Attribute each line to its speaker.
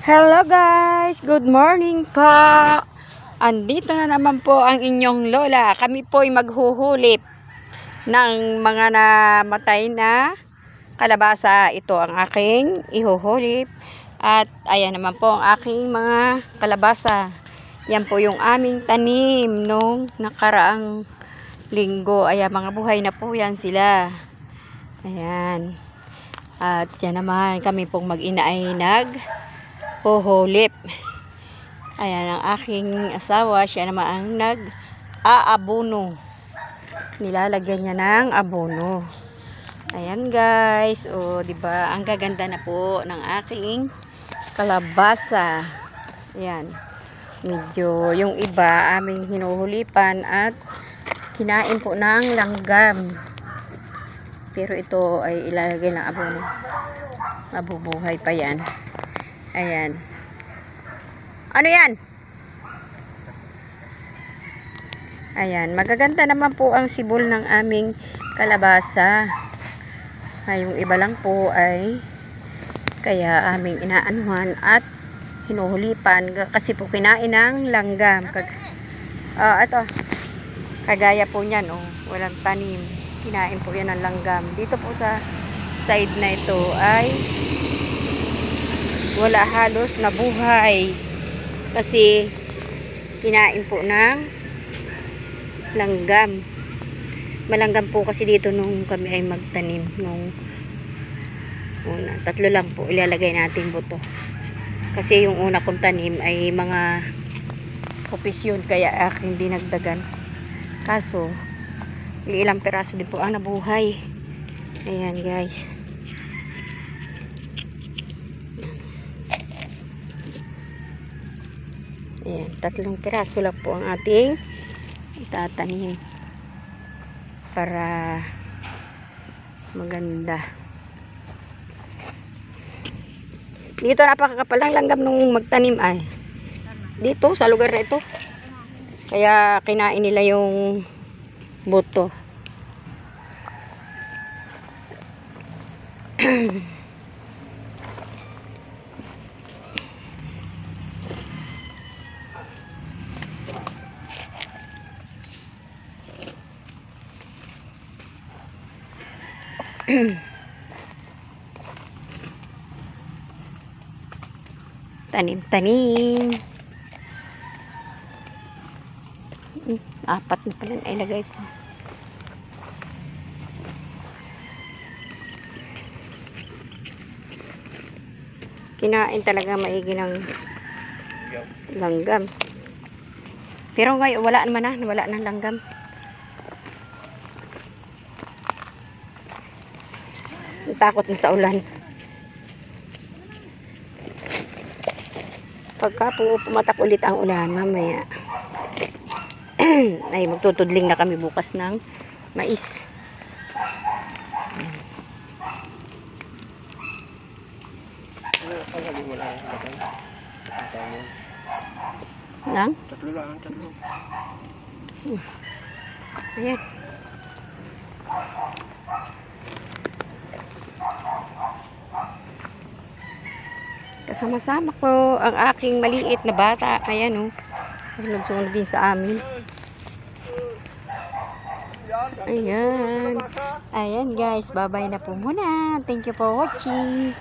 Speaker 1: Hello guys, good morning po. Andito na naman po ang inyong lola. Kami po ay maghuhulip ng mga namatay na kalabasa. Ito ang aking ihuhulip. At ayan naman po ang aking mga kalabasa. Yan po yung aming tanim nung nakaraang linggo. Ayan, mga buhay na po yan sila. Ayan. At yan naman, kami pong mag-ina ay huhulip. Ayan ang aking asawa, siya naman ang nag-aabono. Nilalagyan niya ng abono. Ayan guys, oh, 'di ba? Ang gaganda na po ng aking kalabasa. Ayan. Medyo yung iba aming hinuhulipan at kinain po ng langgam. Pero ito ay ilalagay ng abono. Mabubuhay pa 'yan. Ayan. Ano yan? Ayan. Magaganda naman po ang sibol ng aming kalabasa. Ay, yung iba lang po ay kaya aming inaanuhan at hinuhulipan kasi po kinain ng langgam. Ito. Kagaya po niyan, oh. Walang tanim. Kinain po yan ng langgam. Dito po sa side na ito ay wala halos na buhay kasi kinain po ng langgam. Malanggam po kasi dito nung kami ay magtanim nung una. 3 lang po ilalagay natin buto kasi yung una kong tanim ay mga kopis yun kaya aking dinagdagan, kaso ilang peraso din po ang nabuhay. Ayan guys. Ayan, 3 piraso lang po ang ating itatanim para maganda. Dito napakakapal ng langgam nung magtanim ay. Dito sa lugar na ito. Kaya kinain nila yung buto. Tanim-tanim. 4 na pala na ilagay ko. Kinain talaga maigi ng langgam. Pero ngayon wala naman na, wala ng langgam. Takot na sa ulan. Pagka pumatak ulit ang ulan mamaya ay magtutudling na kami bukas ng mais. Nang?
Speaker 2: 3 lang, 3.
Speaker 1: Ayan. Kasama-sama ko ang aking maliit na bata. Ayan, oh. Sunod-sunod din sa amin. Ayan. Ayan guys. Bye-bye na po muna. Thank you for watching.